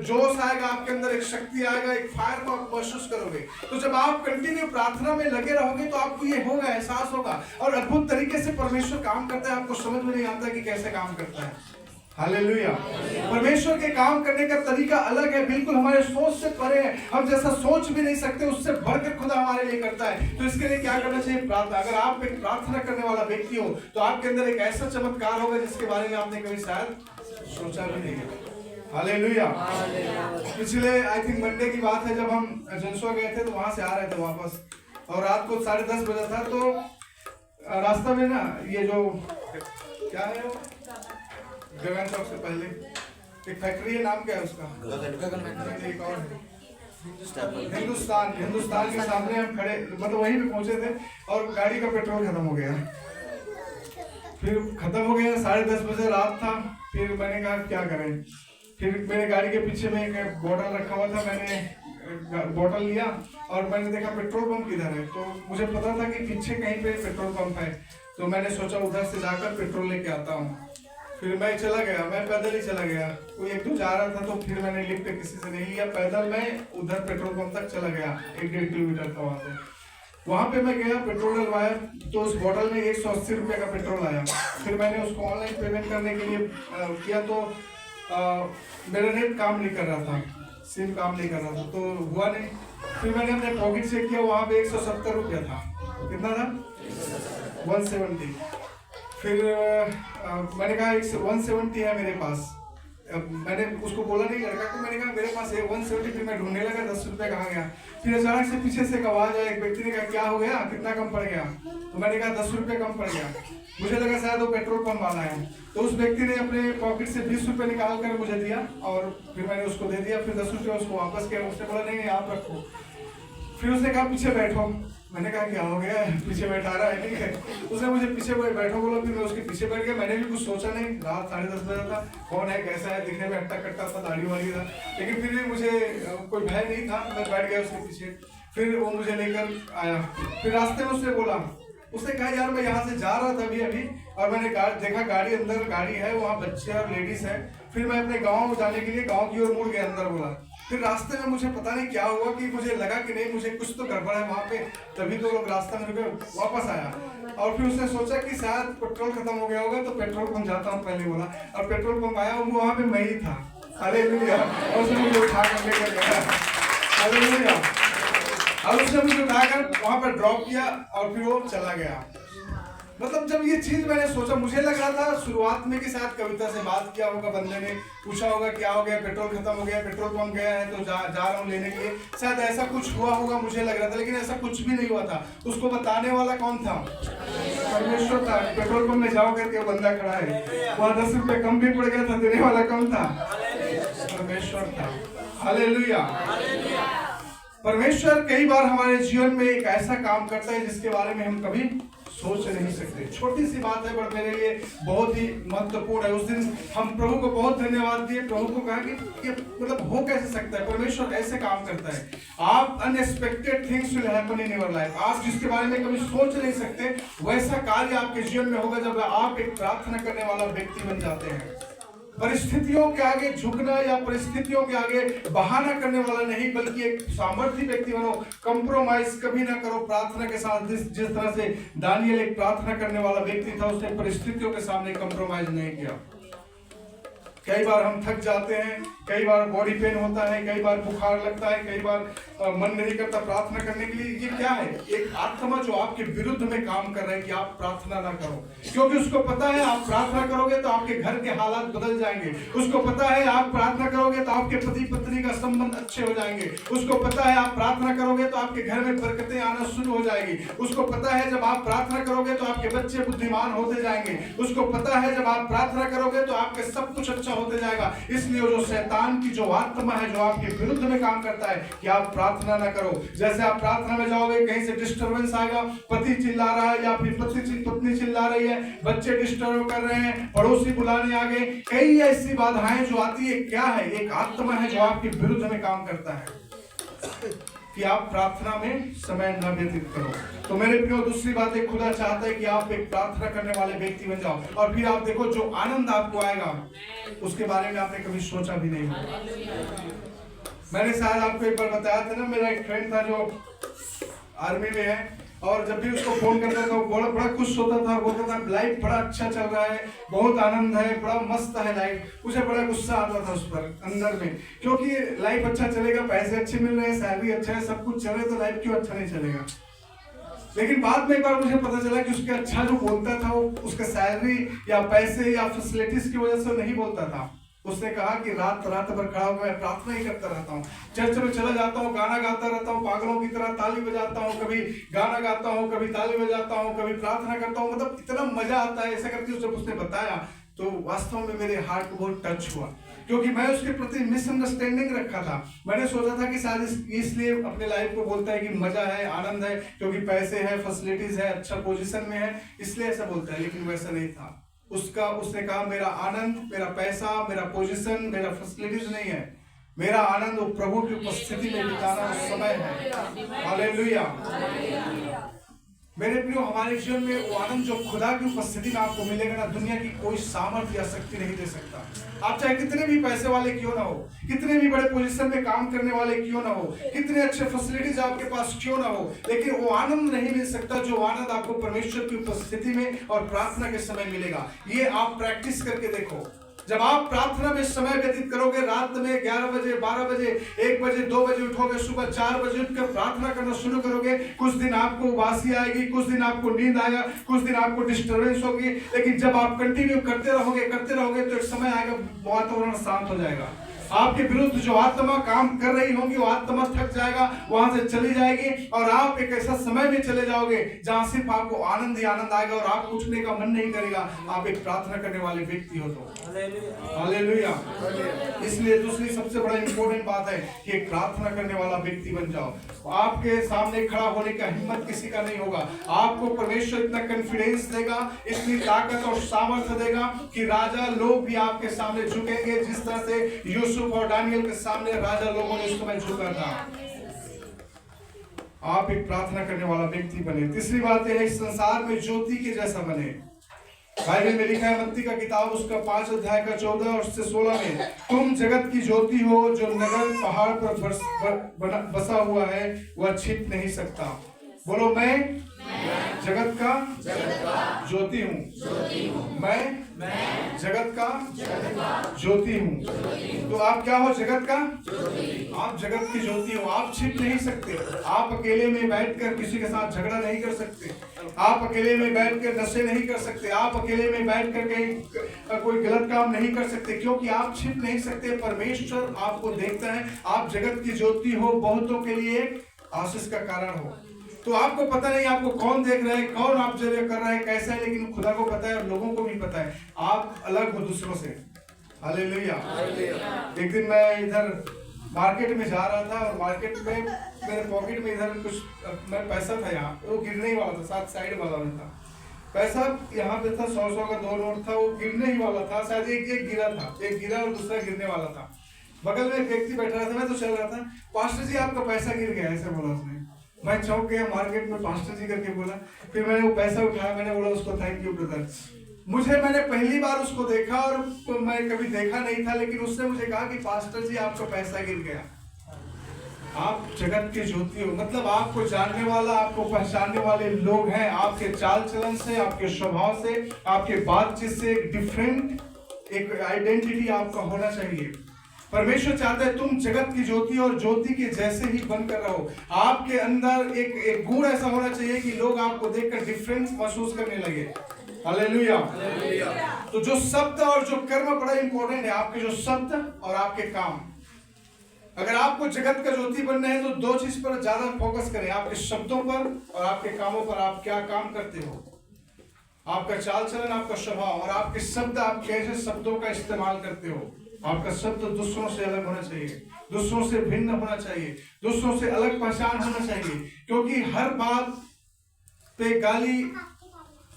जोश आएगा, आपके अंदर एक शक्ति आएगा, एक फायर को आप महसूस करोगे। तो जब आप कंटिन्यू प्रार्थना में लगे रहोगे तो आपको ये होगा, एहसास होगा, और अद्भुत तरीके से परमेश्वर काम करता है। आपको समझ में नहीं आता कि कैसे काम करता है। हालेलुया। परमेश्वर के काम करने का तरीका अलग है, बिल्कुल हमारे सोच से परे है। हम जैसा सोच भी नहीं सकते, उससे बढ़कर खुदा हमारे लिए करता है। तो इसके लिए क्या करना चाहिए? प्रार्थना। अगर आप एक प्रार्थना करने वाला व्यक्ति हो, तो आपके अंदर एक ऐसा चमत्कार होगा जिसके बारे में आपने कभी शायद सोचा भी नहीं है। हालेलुया। पिछले आई थिंक मंडे की बात है, जब हम जनसुआ गए थे, तो वहां से आ रहे थे वापस, और रात को 10:30 बजा था। तो रास्ता में ना, ये जो क्या है, वो गगन चौक से पहले एक फैक्ट्री है, नाम क्या है उसका? एक और हिंदुस्तान के सामने हम खड़े, मतलब वहीं पे पहुंचे थे, और गाड़ी का पेट्रोल खत्म हो गया। फिर खत्म हो गया, 10:30 बजे रात था। फिर मैंने कहा क्या करें। फिर मेरे गाड़ी के पीछे में एक बोतल रखा हुआ था, मैंने बोतल लिया और मैंने देखा पेट्रोल पंप किधर है। तो मुझे पता था कि पीछे कहीं पे पेट्रोल पंप है, तो मैंने सोचा उधर से जाकर पेट्रोल लेके आता हूँ। फिर मैं चला गया, मैं पैदल ही चला गया। कोई 1-2 जा रहा था, तो फिर मैंने लिफ्ट किसी से नहीं लिया, पैदल मैं उधर पेट्रोल पंप तक चला गया, 1-1.5 किलोमीटर था वहाँ से। वहाँ पे मैं गया, पेट्रोल डलवाया, तो उस बोतल में 180 रुपये का पेट्रोल आया। फिर मैंने उसको ऑनलाइन पेमेंट करने के लिए किया, तो मेरा नेट काम नहीं कर रहा था, सिम काम नहीं कर रहा था, तो हुआ नहीं। फिर मैंने अपने पॉकेट चेक किया, वहाँ पे 170 रुपया था। कितना था? 170। फिर मैंने कहा 170 है मेरे पास, मैंने उसको बोला नहीं लड़का को, मैंने कहा मेरे पास 170 फिर मैं ढूंढने लगा 10 रुपये कहाँ गया। फिर अचानक से पीछे से एक आवाज आई, एक व्यक्ति ने कहा क्या हो गया, कितना कम पड़ गया? तो मैंने कहा 10 रुपये कम पड़ गया। मुझे लगा शायद वो पेट्रोल पंप वाला है, तो उस व्यक्ति ने अपने पॉकेट से 20 रुपये निकाल कर मुझे दिया और फिर मैंने उसको दे दिया। फिर 10 रुपये उसको वापस किया। उसने बोला नहीं आप रखो। फिर उसने कहा पीछे बैठो। मैंने कहा क्या हो गया, पीछे बैठा रहा है? नहीं है। उसने मुझे पीछे बैठो बोला, फिर मैं उसके पीछे बैठ गया। मैंने भी कुछ सोचा नहीं, रात 10:30 बजे था, कौन है कैसा है, दिखने में हट्टा कट्टा था, दाढ़ी वाली था, लेकिन फिर भी मुझे कोई भय नहीं था। मैं बैठ गया उसके पीछे। फिर वो मुझे लेकर आया। फिर रास्ते में उसने बोला, उसने कहा यार मैं यहाँ से जा रहा था अभी और मैंने देखा गाड़ी अंदर गाड़ी है, वहाँ बच्चे और लेडीज है। फिर मैं अपने गाँव जाने के लिए गाँव की ओर मुड़ गया अंदर। बोला फिर रास्ते में मुझे पता नहीं क्या हुआ कि मुझे लगा कि नहीं मुझे कुछ तो गड़बड़ है वहाँ पे, तभी तो लोग रास्ते में रुके। वापस आया और फिर उसने सोचा कि शायद पेट्रोल खत्म हो गया होगा तो पेट्रोल पंप जाता हूँ पहले। बोला और पेट्रोल पंप आया, वो वहाँ पे मैं ही था। हालेलुया। और उसने मुझे उठा कर लेकर गया। हालेलुया। और उसने मुझे उठाकर वहाँ पर ड्रॉप किया और फिर वो चला गया। मतलब जब ये चीज मैंने सोचा, मुझे लग रहा था शुरुआत में कि शायद कविता से बात किया होगा, बंदे ने पूछा होगा क्या हो गया, पेट्रोल खत्म हो गया, पेट्रोल पंप गया है तो जा रहा हूँ लेने के लिए, शायद ऐसा कुछ हुआ होगा मुझे लग रहा था। लेकिन ऐसा कुछ भी नहीं हुआ था। उसको बताने वाला कौन था? परमेश्वर था। पेट्रोल पंप में जाओ करके वो बंदा खड़ा है, वहाँ 10 रुपये कम भी पड़ गया था, देने वाला कौन था? परमेश्वर था। हालेलुया। परमेश्वर कई बार हमारे जीवन में एक ऐसा काम करता है जिसके बारे में हम कभी सोच नहीं सकते। छोटी सी बात है पर मेरे लिए बहुत ही महत्वपूर्ण है। उस दिन हम प्रभु को बहुत धन्यवाद दिए। प्रभु को कहा कि मतलब हो कैसे सकता है, परमेश्वर ऐसे काम करता है। आप unexpected things will happen in your life. आप जिसके बारे में कभी सोच नहीं सकते वैसा कार्य आपके जीवन में होगा जब आप एक प्रार्थना करने वाला व्यक्ति बन जाते हैं। परिस्थितियों के आगे झुकना या परिस्थितियों के आगे बहाना करने वाला नहीं, बल्कि एक सामर्थ्य व्यक्ति बनो। कंप्रोमाइज कभी ना करो प्रार्थना के साथ। जिस तरह से दानियल एक प्रार्थना करने वाला व्यक्ति था, उसने परिस्थितियों के सामने कंप्रोमाइज नहीं किया। कई बार हम थक जाते हैं, कई बार बॉडी पेन होता है, कई बार बुखार लगता है, कई बार मन नहीं करता प्रार्थना करने के लिए। ये क्या है? एक आत्मा जो आपके विरुद्ध में काम कर रहा है कि आप प्रार्थना ना करो, क्योंकि उसको पता है आप प्रार्थना करोगे तो आपके घर के हालात बदल जाएंगे। उसको पता है आप प्रार्थना करोगे तो आपके पति पत्नी का संबंध अच्छे हो जाएंगे। उसको पता है आप प्रार्थना करोगे तो आपके घर में बरकतें आना शुरू हो जाएगी। उसको पता है जब आप प्रार्थना करोगे तो आपके बच्चे बुद्धिमान होते जाएंगे। उसको पता है जब आप प्रार्थना करोगे तो आपके सब कुछ अच्छा होते जाएगा। इसलिए जो शैतान की जो आत्मा है जो आपके विरुद्ध में काम करता है कि आप प्रार्थना ना करो। जैसे आप प्रार्थना में जाओगे कहीं से डिस्टरबेंस आएगा, पति चिल्ला रहा है या फिर पत्नी चिल्ला रही है, बच्चे डिस्टर्ब कर रहे हैं, पड़ोसी बुलाने आ गए, कई ऐसी बाधाएं जो आती है। क्या है? एक आत्मा है जो आपके विरुद्ध में काम करता है कि आप प्रार्थना में समय न व्यतीत करो। तो मेरे प्रियो, दूसरी बात है, खुदा चाहता है कि आप एक प्रार्थना करने वाले व्यक्ति बन जाओ। और फिर आप देखो जो आनंद आपको आएगा उसके बारे में आपने कभी सोचा भी नहीं होगा। मैंने शायद आपको एक बार बताया था ना, मेरा एक फ्रेंड था जो आर्मी में है, और जब भी उसको फोन करता था वो बड़ा खुश होता था, बोलता था लाइफ बड़ा अच्छा चल रहा है, बहुत आनंद है, बड़ा मस्त है लाइफ। मुझे बड़ा गुस्सा आता था उस पर अंदर में, क्योंकि लाइफ अच्छा चलेगा, पैसे अच्छे मिल रहे हैं, सैलरी अच्छा है, सब कुछ चल रहा है, तो लाइफ क्यों अच्छा नहीं चलेगा। लेकिन बाद में एक बार मुझे पता चला कि उसके अच्छा जो बोलता था वो उसका सैलरी या पैसे या फैसिलिटीज की वजह से नहीं बोलता था। उसने कहा कि रात भर खड़ा होकर मैं प्रार्थना ही करता रहता हूँ, चर्च में चला जाता हूँ, गाना गाता रहता हूँ, पागलों की तरह ताली बजाता हूँ, कभी गाना गाता हूँ, कभी ताली बजाता हूँ, कभी प्रार्थना करता हूँ, मतलब इतना मजा आता है ऐसा करके। जब उसने बताया तो वास्तव में मेरे हार्ट को बहुत टच हुआ, क्योंकि मैं उसके प्रति मिसअंडरस्टैंडिंग रखा था। मैंने सोचा था कि शायद इसलिए अपने लाइफ को बोलता है कि मजा है, आनंद है, क्योंकि पैसे है, फैसिलिटीज है, अच्छा पोजीशन में है, इसलिए ऐसा बोलता है। लेकिन वैसा नहीं था उसने कहा मेरा आनंद, मेरा पैसा, मेरा पोजीशन, मेरा फैसिलिटीज नहीं है, मेरा आनंद वो प्रभु की उपस्थिति में बिताना समय है। हालेलुया। मेरे प्रियो, हमारे जीवन में वो आनंद जो खुदा की उपस्थिति में आपको मिलेगा ना, दुनिया की कोई सामर्थ्य या शक्ति नहीं दे सकता। आप चाहे कितने भी पैसे वाले क्यों ना हो, कितने भी बड़े पोजीशन में काम करने वाले क्यों ना हो, कितने अच्छे फैसिलिटीज आपके पास क्यों ना हो, लेकिन वो आनंद नहीं मिल सकता जो आनंद आपको परमेश्वर की उपस्थिति में और प्रार्थना के समय मिलेगा। ये आप प्रैक्टिस करके देखो। जब आप प्रार्थना में समय व्यतीत करोगे, रात में 11 बजे, 12 बजे, 1 बजे, 2 बजे उठोगे, सुबह 4 बजे उठकर प्रार्थना करना शुरू करोगे, कुछ दिन आपको उबासी आएगी, कुछ दिन आपको नींद आएगा, कुछ दिन आपको डिस्टर्बेंस होगी, लेकिन जब आप कंटिन्यू करते रहोगे तो एक समय आएगा वातावरण शांत हो जाएगा। आपके विरुद्ध जो आत्मा काम कर रही होगी वो आत्मा थक जाएगा, वहां से चली जाएगी और आप एक ऐसा समय में चले जाओगे जहां सिर्फ आपको आनंद ही आनंद आएगा और आपको उठने का मन नहीं करेगा। आप एक प्रार्थना करने वाले व्यक्ति हो तो हालेलुया। इसलिए दूसरी सबसे बड़ा इंपॉर्टेंट बात है कि एक प्रार्थना करने वाला व्यक्ति बन जाओ। आपके सामने खड़ा होने का हिम्मत किसी का नहीं होगा। आपको परमेश्वर इतना कॉन्फिडेंस देगा, इतनी ताकत और सामर्थ्य देगा कि राजा लोग भी आपके सामने झुकेंगे, जिस तरह से यूसुफ और दानियल के सामने राजा लोगों ने उस समय झुका था। आप एक प्रार्थना करने वाला व्यक्ति बने। तीसरी बात यह है, इस संसार में ज्योति के जैसा बने। बाइबल में लिखा है मत्ती का किताब उसका 5 अध्याय का 14 और 16 में, तुम जगत की ज्योति हो, जो नगर पहाड़ पर बसा हुआ है वह छिप नहीं सकता। बोलो, मैं जगत का ज्योति हूँ। मैं जगत का ज्योति हूँ। तो आप क्या हो? जगत का। आप जगत की ज्योति हो। आप छिप नहीं सकते। आप अकेले में बैठकर किसी के साथ झगड़ा नहीं कर सकते। आप अकेले में बैठकर नशे नहीं कर सकते। आप अकेले में बैठकर कहीं कोई गलत काम नहीं कर सकते, क्योंकि आप छिप नहीं सकते। परमेश्वर आपको देखता है। आप जगत की ज्योति हो, बहुतों के लिए आशीष का कारण हो। तो आपको पता नहीं आपको कौन देख रहा है, कौन आप जरिए कर रहा है, कैसा है, लेकिन खुदा को पता है और लोगों को भी पता है। आप अलग हो दूसरों से। हालेलुया। एक दिन मैं इधर मार्केट में जा रहा था और मार्केट में मेरे पॉकेट में इधर कुछ मैं पैसा था, यहाँ वो गिरने ही वाला था, साथ साइड वाला में था पैसा, यहाँ पे था 100 का 2 नोट था, वो गिरने ही वाला था। शायद एक गिरा था, एक गिरा और दूसरा गिरने वाला था। बगल में एक व्यक्ति बैठा रहा था, मैं तो चल रहा था। पास्टर जी आपका पैसा गिर गया, ऐसे बोला उसने। मैं चौंक गया, मार्केट में पास्टर जी करके बोला। फिर मैंने वो पैसा उठाया, मैंने बोला उसको थैंक यू ब्रदर। मैंने पहली बार उसको देखा और तो मैं कभी देखा नहीं था, लेकिन उसने मुझे कहा कि पास्टर जी आपका पैसा गिर गया। आप जगत के ज्योति हो, मतलब आपको जानने वाला, आपको पहचानने वाले लोग हैं। आपके चाल चलन से, आपके स्वभाव से, आपके बातचीत से एक डिफरेंट एक आइडेंटिटी आपका होना चाहिए। परमेश्वर चाहता है तुम जगत की ज्योति और ज्योति के जैसे ही बनकर रहो। आपके अंदर एक गुण ऐसा होना चाहिए कि लोग आपको देखकर डिफरेंस महसूस करने लगे। हालेलुया। तो जो शब्द और जो कर्म बड़ा इंपॉर्टेंट है। आपके जो शब्द और आपके काम। अगर आपको जगत का ज्योति बनना है तो 2 चीज पर ज्यादा फोकस करें, आपके शब्दों पर और आपके कामों पर। आप क्या काम करते हो, आपका चाल चलन, आपका स्वभाव और आपके शब्द, आप कैसे शब्दों का इस्तेमाल करते हो। आपका शब्द दूसरों से अलग होना चाहिए, दूसरों से भिन्न होना चाहिए, दूसरों से अलग पहचान होना चाहिए, क्योंकि हर बात पे गाली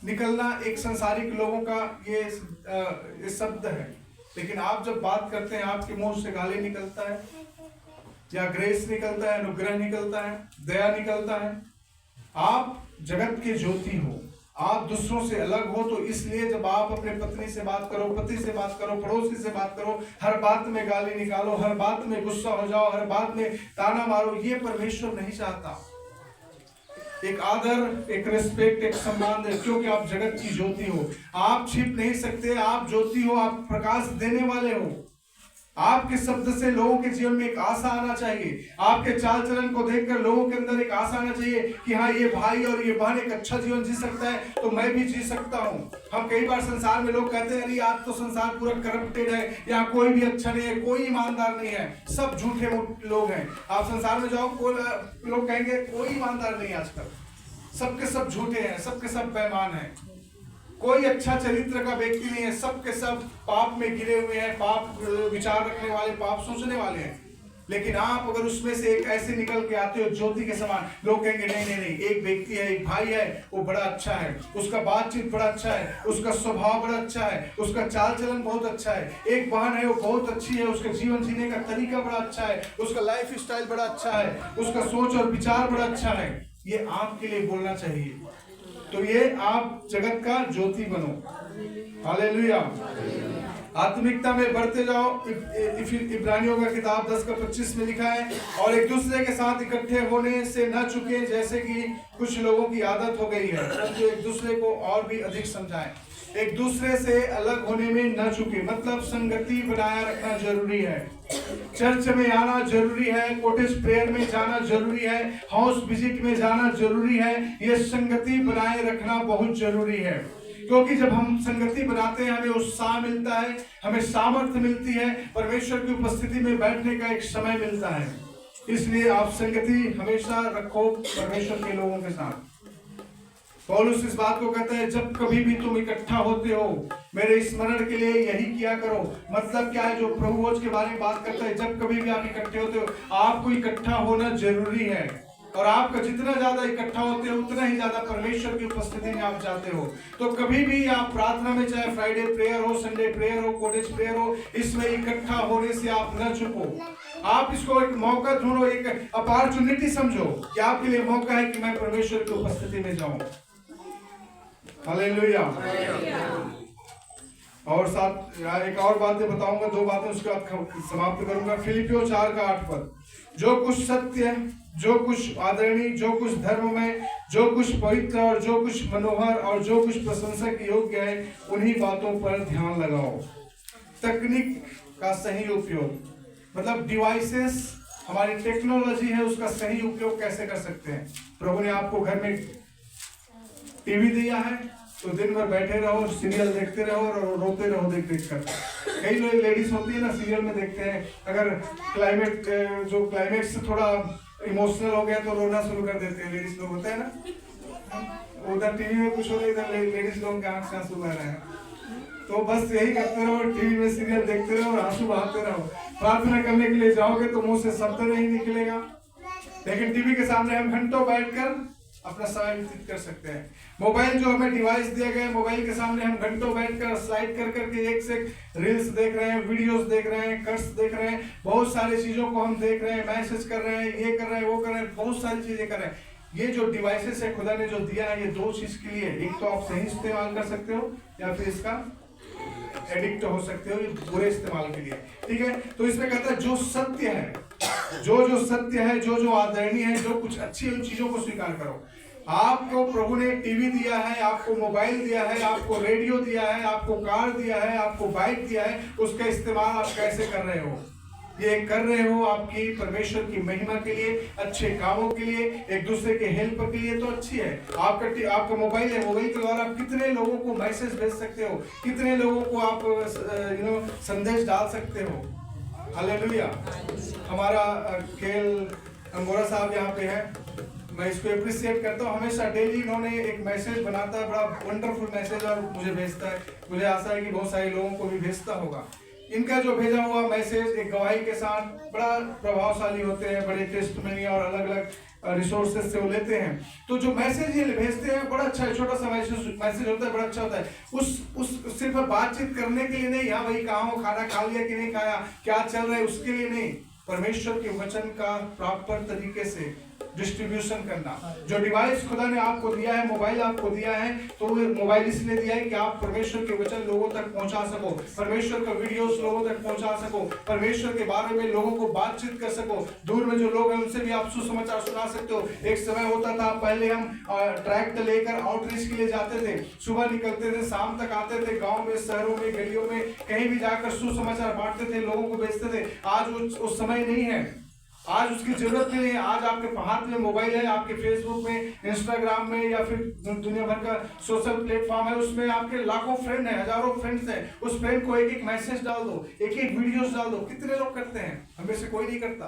निकलना एक संसारिक लोगों का ये शब्द है। लेकिन आप जब बात करते हैं, आपके मुंह से गाली निकलता है या ग्रेस निकलता है, अनुग्रह निकलता है, दया निकलता है। आप जगत के ज्योति हो, आप दूसरों से अलग हो। तो इसलिए जब आप अपने पत्नी से बात करो, पति से बात करो, पड़ोसी से बात करो, हर बात में गाली निकालो, हर बात में गुस्सा हो जाओ, हर बात में ताना मारो, ये परमेश्वर नहीं चाहता। एक आदर, एक रिस्पेक्ट, एक सम्मान दे, क्योंकि आप जगत की ज्योति हो। आप छिप नहीं सकते, आप ज्योति हो, आप प्रकाश देने वाले हो। आपके शब्द से लोगों के जीवन में एक आशा आना चाहिए। आपके चाल चलन को देखकर लोगों के अंदर एक आशा आना चाहिए कि हाँ, ये भाई और ये बहन एक अच्छा जीवन जी सकता है तो मैं भी जी सकता हूँ। हम कई बार संसार में लोग कहते हैं अरे आज तो संसार पूरा करप्टेड है, यहाँ कोई भी अच्छा नहीं है, कोई ईमानदार नहीं है, सब झूठे लोग हैं। आप संसार में जाओ, लोग कहेंगे कोई ईमानदार नहीं है आजकल, सबके सब झूठे हैं, सबके सब बेईमान हैं, कोई अच्छा चरित्र का व्यक्ति नहीं है, सबके सब पाप में गिरे हुए हैं, पाप विचार रखने वाले, पाप सोचने वाले हैं। लेकिन आप अगर उसमें से एक ऐसे निकल के आते हो ज्योति के समान, लोग कहेंगे नहीं नहीं नहीं, एक व्यक्ति है, एक भाई है, वो बड़ा अच्छा है, उसका बातचीत बड़ा अच्छा है, उसका स्वभाव बड़ा अच्छा है, उसका चाल चलन बहुत अच्छा है। एक बहन है, वो बहुत अच्छी है, उसका जीवन जीने का तरीका बड़ा अच्छा है, उसका लाइफ स्टाइल बड़ा अच्छा है, उसका सोच और विचार बड़ा अच्छा है। ये आपके लिए बोलना चाहिए। तो ये आप जगत का ज्योति बनो। हालेलुया। आत्मिकता में बढ़ते जाओ। इब्रानियों का किताब 10:25 में लिखा है, और एक दूसरे के साथ इकट्ठे होने से न चुके, जैसे कि कुछ लोगों की आदत हो गई है, परंतु एक दूसरे को और भी अधिक समझाएं। एक दूसरे से अलग होने में न चूके, मतलब संगति बनाए रखना जरूरी है। चर्च में आना जरूरी है, कॉटेज प्रेयर में जाना जरूरी है, हाउस विजिट में जाना जरूरी है। ये संगति बनाए रखना बहुत जरूरी है, क्योंकि जब हम संगति बनाते हैं हमें उत्साह मिलता है, हमें सामर्थ्य मिलती है, परमेश्वर की उपस्थिति में बैठने का एक समय मिलता है। इसलिए आप संगति हमेशा रखो परमेश्वर के लोगों के साथ। पौलुस इस बात को कहता है, जब कभी भी तुम इकट्ठा होते हो मेरे स्मरण के लिए यही किया करो। मतलब क्या है, जो प्रभु भोज के बारे में बात करता है, जब कभी भी आप इकट्ठे होते हो आपको इकट्ठा होना जरूरी है, और आपका जितना ज्यादा इकट्ठा होते हो उतना ही ज्यादा परमेश्वर की उपस्थिति में आप जाते हो। तो कभी भी आप प्रार्थना में, चाहे फ्राइडे प्रेयर हो, संडे प्रेयर हो, कॉटेज प्रेयर हो, इसमें इकट्ठा होने से आप न चुको। आप इसको एक मौका ढूंढो, एक अपॉर्चुनिटी समझो कि आपके लिए मौका है कि मैं परमेश्वर की उपस्थिति में जाऊं। हालेलुया। और साथ एक और बातें बताऊंगा, 2 बातें, उसके बाद समाप्त करूंगा। फिलिपियों 4:8 पर, जो कुछ सत्य, जो कुछ आदरणीय, जो कुछ धर्म में, जो कुछ पवित्र और जो कुछ मनोहर और जो कुछ प्रशंसा के योग्य है, उन्हीं बातों पर ध्यान लगाओ। तकनीक का सही उपयोग, मतलब डिवाइसेस, हमारी टेक्नोलॉजी है, उसका सही उपयोग कैसे कर सकते हैं। प्रभु ने आपको घर में टीवी दिया है तो दिन भर बैठे रहो, सीरियल देखते रहो और रोते रहो देख देख कर। कई लोग लेडीज होती है ना, सीरियल में देखते हैं, अगर क्लाइमेक्स से थोड़ा इमोशनल हो गया तो रोना शुरू कर देते हैं। लेडीज लोग होता है ना, उधर टीवी में कुछ हो रहा है, इधर लेडीज लोगों के आंख से आंसू बह रहे हैं। तो बस यही करते रहो, टीवी में सीरियल देखते रहो और आंसू बहाते रहो। प्रार्थना करने के लिए जाओगे तो मुंह से शब्द नहीं निकलेगा, लेकिन टीवी के सामने हम घंटों बैठकर अपना समय व्यतीत कर सकते हैं। मोबाइल जो हमें डिवाइस दिया गया है, मोबाइल के सामने हम घंटों बैठकर स्लाइड कर करके एक से एक रील्स देख रहे हैं, वीडियोस देख रहे हैं, कट्स देख रहे हैं, बहुत सारी चीजों को हम देख रहे हैं, मैसेज कर रहे हैं, ये कर रहे हैं, वो कर रहे हैं, बहुत सारी चीजें कर रहे हैं। ये जो डिवाइसेस है खुदा ने जो दिया है, ये 2 चीज के लिए, एक तो आप सही इस्तेमाल कर सकते हो या फिर इसका एडिक्ट हो सकते हो, ये बुरे इस्तेमाल के लिए। ठीक है, तो इसमें कहता है जो सत्य है, जो सत्य है, जो आदरणीय है, जो कुछ अच्छी उन चीजों को स्वीकार करो। आपको प्रभु ने टीवी दिया है, आपको मोबाइल दिया है, आपको रेडियो दिया है, आपको कार दिया है, आपको बाइक दिया है, उसका इस्तेमाल आप कैसे कर रहे हो? ये कर रहे हो आपकी परमेश्वर की महिमा के लिए, अच्छे कामों के लिए, एक दूसरे के हेल्प के लिए, तो अच्छी है। आपका मोबाइल है, मोबाइल के द्वारा आप कितने लोगों को मैसेज भेज सकते हो, कितने लोगों को आप संदेश डाल सकते हो। हालेलुया। हमारा केएल अंगोरा साहब यहाँ पे है, मैं इसको अप्रिशिएट करता हूँ। हमेशा डेली इन्होंने एक मैसेज बनाता है, बड़ा वंडरफुल मैसेज, और मुझे भेजता है। मुझे आशा है कि बहुत सारे लोगों को भी भेजता होगा। इनका जो भेजा हुआ मैसेज एक गवाही के साथ बड़ा प्रभावशाली होते हैं, बड़े टेस्टमनी और अलग अलग रिसोर्सेज से वो लेते हैं। तो जो मैसेज ये भेजते हैं बड़ा अच्छा, छोटा सा मैसेज होता है, बड़ा अच्छा होता है। उस सिर्फ बातचीत करने के लिए नहीं, हाँ भाई कहाँ हो, खाना खा लिया कि नहीं खाया, क्या चल रहा है, उसके लिए नहीं, परमेश्वर के वचन का प्रॉपर तरीके से डिस्ट्रीब्यूशन करना। जो डिवाइस खुदा ने आपको दिया है, मोबाइल आपको दिया है, तो मोबाइल इसलिए दिया है कि आप परमेश्वर के वचन लोगों तक पहुंचा सको, परमेश्वर का वीडियोस लोगों तक पहुंचा सको, परमेश्वर के बारे में लोगों को बातचीत कर सको। दूर में जो लोग हैं उनसे भी आप सुसमाचार सुना सकते हो। एक समय होता था, पहले हम ट्रैक्ट लेकर आउटरीच के लिए जाते थे, सुबह निकलते थे, शाम तक आते थे, गाँव में, शहरों में, गलियों में, कहीं भी जाकर सुसमाचार बांटते थे, लोगों को बेचते थे। आज उस समय नहीं है, आज उसकी जरूरत नहीं है। आज आपके हाथ में मोबाइल है, आपके फेसबुक में, इंस्टाग्राम में, या फिर दुनिया भर का सोशल प्लेटफॉर्म है, उसमें आपके लाखों फ्रेंड हैं, हजारों फ्रेंड्स हैं। उस फ्रेंड को एक एक मैसेज डाल दो, एक एक वीडियोस डाल दो। कितने लोग करते हैं? हमें से कोई नहीं करता,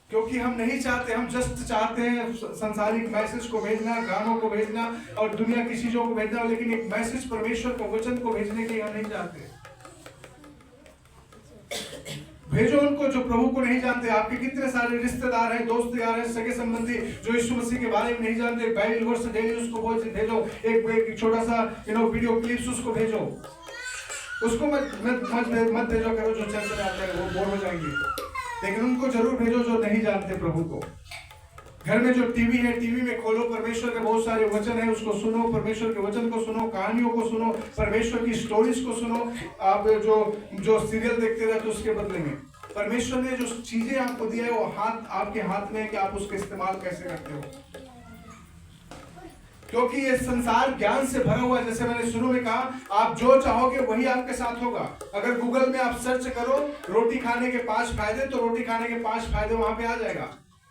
क्योंकि हम नहीं चाहते, हम जस्ट चाहते हैं संसारिक मैसेज को भेजना, गानों को भेजना और दुनिया की चीजों को भेजना, लेकिन एक मैसेज परमेश्वर को, वचन को भेजने के लिए हम नहीं चाहते। भेजो उनको जो प्रभु को नहीं जानते। आपके कितने सारे रिश्तेदार हैं, दोस्त यार हैं, सगे संबंधी जो यीशु मसीह के बारे में नहीं जानते, बाइबल वर्स डेली उसको भेजो, एक छोटा सा वीडियो क्लिप्स उसको भेजो। उसको मत भेजो करो जो चर्च में आता है, वो बोर हो जाएंगे, लेकिन उनको जरूर भेजो जो नहीं जानते प्रभु को। घर में जो टीवी है, टीवी में खोलो, परमेश्वर के बहुत सारे वचन है, उसको सुनो, परमेश्वर के वचन को सुनो, कहानियों को सुनो, परमेश्वर की स्टोरीज को सुनो। आप जो सीरियल देखते रहते उसके बदले में परमेश्वर ने जो चीजें आपको दिया है वो आपके हाथ में है कि आप उसका इस्तेमाल कैसे करते हो। क्योंकि ये संसार ज्ञान से भरा हुआ है। जैसे मैंने शुरू में कहा, आप जो चाहोगे वही आपके साथ होगा। अगर गूगल में आप सर्च करो रोटी खाने के 5 फायदे, तो रोटी खाने के 5 फायदे वहां पे आ जाएगा।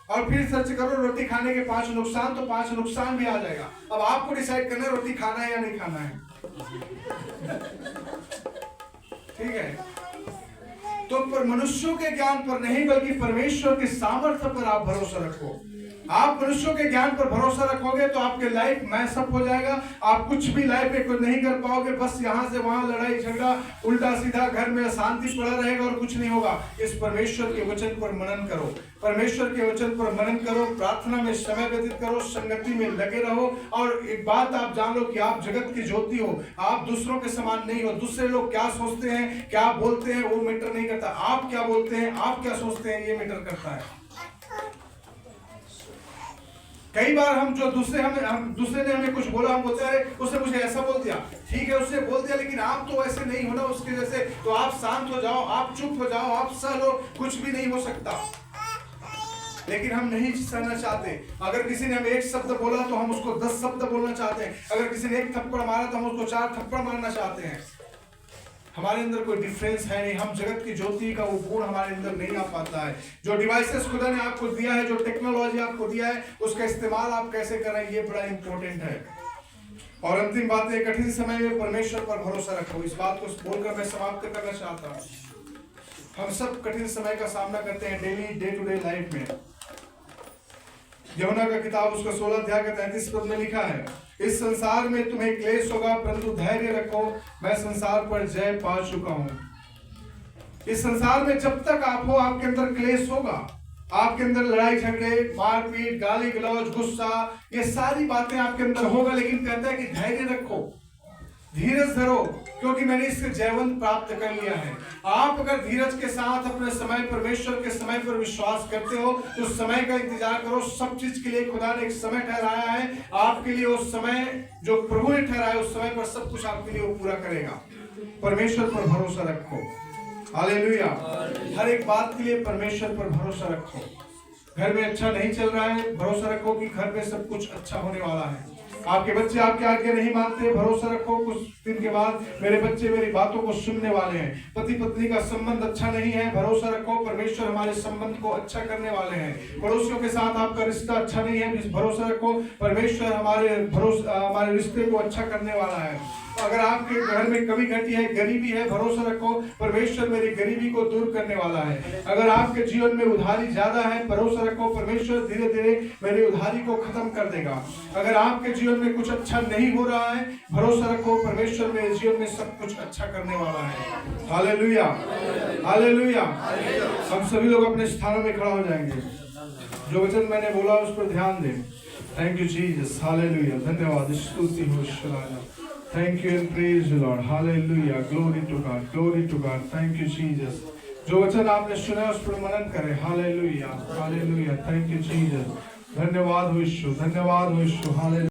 और फिर सर्च करो रोटी खाने के 5 नुकसान, तो 5 नुकसान भी आ जाएगा। अब आपको डिसाइड करना है रोटी खाना है या नहीं खाना है। ठीक है, तो पर मनुष्यों के ज्ञान पर नहीं बल्कि परमेश्वर के सामर्थ्य पर आप भरोसा रखो। आप मनुष्यों के ज्ञान पर भरोसा रखोगे तो आपके लाइफ मैसअप हो जाएगा। आप कुछ भी लाइफ में कुछ नहीं कर पाओगे। बस यहाँ से वहां लड़ाई झगड़ा, उल्टा सीधा, घर में अशांति पड़ा रहेगा और कुछ नहीं होगा। इस परमेश्वर के वचन पर मनन करो, परमेश्वर के वचन पर मनन करो, प्रार्थना में समय व्यतीत करो, संगति में लगे रहो। और एक बात आप जान लो कि आप जगत की ज्योति हो। आप दूसरों के समान नहीं हो। दूसरे लोग क्या सोचते हैं, क्या बोलते हैं, वो मैटर नहीं करता। आप क्या बोलते हैं, आप क्या सोचते हैं, ये मैटर करता है। कई बार हम जो दूसरे ने हमें कुछ बोला, हम बोलते हैं उसने मुझे ऐसा बोल दिया, ठीक है उसने बोल दिया, लेकिन आप तो ऐसे नहीं हो ना उसके जैसे। तो आप शांत हो जाओ, आप चुप हो जाओ, आप सह लो, कुछ भी नहीं हो सकता। लेकिन हम नहीं सहना चाहते। अगर किसी ने हमें एक शब्द बोला तो हम उसको 10 शब्द बोलना चाहते हैं। अगर किसी ने एक थप्पड़ मारा तो हम उसको 4 थप्पड़ मारना चाहते हैं। हमारे अंदर कोई डिफरेंस है नहीं। हम जगत की ज्योति का वो गुण हमारे अंदर नहीं आ पाता है। जो डिवाइसेस खुदा ने आपको दिया है, जो टेक्नोलॉजी आपको दिया है, उसका इस्तेमाल आप कैसे कर रहे हैं, ये बड़ा इंपॉर्टेंट है। और अंतिम बात है, कठिन समय में परमेश्वर पर भरोसा रखो। इस बात को बोलकर मैं समाप्त करना चाहता हूँ। हम सब कठिन समय का सामना करते हैं daily, day to day life में। यूहन्ना का किताब उसका 16 अध्याय का 33 पद में लिखा है, इस संसार में तुम्हें क्लेश होगा, परंतु धैर्य रखो, मैं संसार पर जय पा चुका हूं। इस संसार में जब तक आप हो, आपके अंदर क्लेश होगा। आपके अंदर लड़ाई झगड़े, मारपीट, गाली गलौज, गुस्सा, ये सारी बातें आपके अंदर होगा। लेकिन कहता है कि धैर्य रखो, धीरज धरो, क्योंकि मैंने इससे जयवंत प्राप्त कर लिया है। आप अगर धीरज के साथ अपने समय, परमेश्वर के समय पर विश्वास करते हो, तो समय का इंतजार करो। सब चीज के लिए खुदा ने एक समय ठहराया है आपके लिए। उस समय जो प्रभु ने ठहराया, उस समय पर सब कुछ आपके लिए वो पूरा करेगा। परमेश्वर पर भरोसा रखो। हालेलुया। हर एक बात के लिए परमेश्वर पर भरोसा रखो। घर में अच्छा नहीं चल रहा है, भरोसा रखो कि घर में सब कुछ अच्छा होने वाला है। आपके बच्चे आपके आज्ञा नहीं मानते, भरोसा रखो कुछ दिन के बाद मेरे बच्चे मेरी बातों को सुनने वाले हैं। पति पत्नी का संबंध अच्छा नहीं है, भरोसा रखो परमेश्वर हमारे संबंध को अच्छा करने वाले हैं। पड़ोसियों के साथ आपका रिश्ता अच्छा नहीं है, भरोसा रखो परमेश्वर हमारे रिश्ते को अच्छा करने वाला है। अगर आपके घर में कमी घटी है, गरीबी है, भरोसा रखो परमेश्वर मेरी गरीबी को दूर करने वाला है। अगर आपके जीवन में उधारी ज्यादा है, भरोसा रखो परमेश्वर धीरे धीरे मेरी उधारी को खत्म कर देगा। अगर आपके जीवन में कुछ अच्छा नहीं हो रहा है, भरोसा रखो परमेश्वर मेरे जीवन में सब कुछ अच्छा करने वाला है। Hallelujah, hallelujah. हम सभी लोग अपने स्थानों में खड़ा हो जाएंगे। जो वचन मैंने बोला उस पर ध्यान दें। Thank you Jesus, hallelujah. धन्यवाद, स्तुति हो शलाना। Thank you and praise you Lord. Hallelujah. Glory to God. Glory to God. Thank you Jesus. जो वचन आपने सुना उस पर मनन करें। Hallelujah. Hallelujah. Thank you Jesus. धन्यवाद हो यीशु, धन्यवाद हो यीशु। Hallelujah.